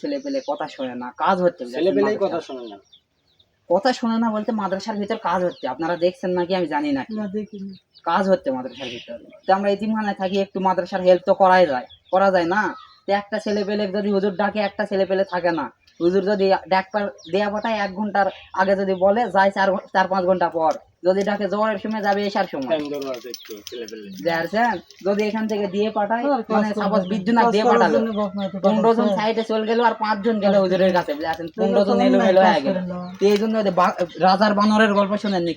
ছেলে পেলে কথা শোনে না, কাজ হচ্ছে, ছেলেপেলেই কথা শোনে না। কথা শোনে না বলতে মাদ্রাসার ভিতর কাজ হচ্ছে, আপনারা দেখছেন নাকি আমি জানি না, কাজ হচ্ছে মাদ্রাসার ভিতর। তো আমরা এতিমখানায় থাকি, একটু মাদ্রাসার হেল্প তো করা যায় না। তো একটা ছেলে পেলে যদি হুজুর ডাকে, একটা ছেলে পেলে থাকে না, হুজুর যদি ডাকবার দেয়া পাঠায় 1 ঘন্টার আগে যদি বলে যায় 4-5 ঘন্টা পর, যদি ডাকে জোয়ারের সময় যাবে এসার সময়। যদি এখান থেকে দিয়ে পাঠায়, মানে সাপোজ 20 জন দিয়ে পাঠালো, 15 জন সাইডে চলে গেল আর 5 জন গেল হুজুরের কাছে, বুঝেছেন, 15 জন এলো হয়ে গেল। এই জন্য রাজার বানরের গল্প শোনেন নি?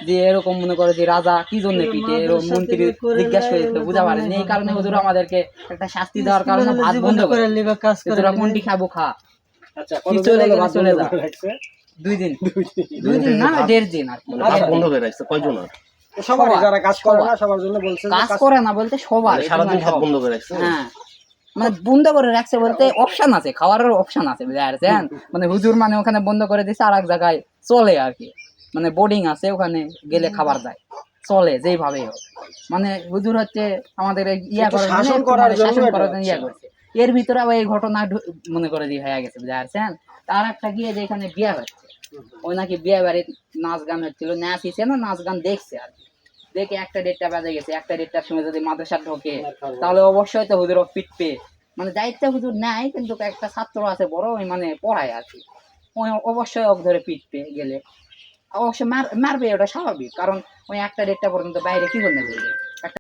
যে এরকম মনে করে যে রাজা কি জন্য পিঠে, এরকম মন্ত্রী জিজ্ঞাসা করেছিল, বুঝা পারেনি। এই কারণে হুজুর আমাদেরকে একটা শাস্তি দেওয়ার কারণে ভাত বন্ধ করে, তোরা কোনটি খাবো খা। আচ্ছা, চলে যা 2 দিন না 1.5 দিন আর কি বন্ধ করে রাখছে। কয়জন? সবাই যারা কাজ করে না সবার জন্য বলছে, কাজ করে না বলতে সবার সারাদিন ভাত বন্ধ করে রাখছে। হ্যাঁ, মানে বন্ধ করে রাখছে বলতে অপশন আছে, খাওয়ারের অপশন আছে, বুঝছেন। মানে হুজুর মানে ওখানে বন্ধ করে দিছে, আর এক জায়গায় চলে আর কি, মানে বোর্ডিং আছে, ওখানে গেলে খাবার দেয়, চলে যেইভাবেই হোক। মানে হুজুর হচ্ছে আমাদের শাসন করার জন্য ইয়া করছে। এর ভিতরে আবার এই ঘটনা মনে করে দিয়ে হয়ে গেছে, বুঝছেন। তার একটা গিয়ে যে এখানে বিয়ে হচ্ছে, ওই নাকি বিয়ে বাড়ির নাচ গান হচ্ছিল, নাচ গান দেখছে আর কি। দেখে 1টা 1.5টা বাজে গেছে, 1টা 1.5টার সময় যদি মাদ্রাসা ঢোকে তাহলে অবশ্যই তো হুজুর পিটবে, মানে দায়িত্ব হুজুর নেয়, কিন্তু একটা ছাত্র আছে বড়, ওই মানে পড়ায় আর কি, ওই অবশ্যই ওকে ধরে পিটবে গেলে, অবশ্যই মারবে, ওটা স্বাভাবিক, কারণ ওই 1টা 1.5টা পর্যন্ত বাইরে কি করতে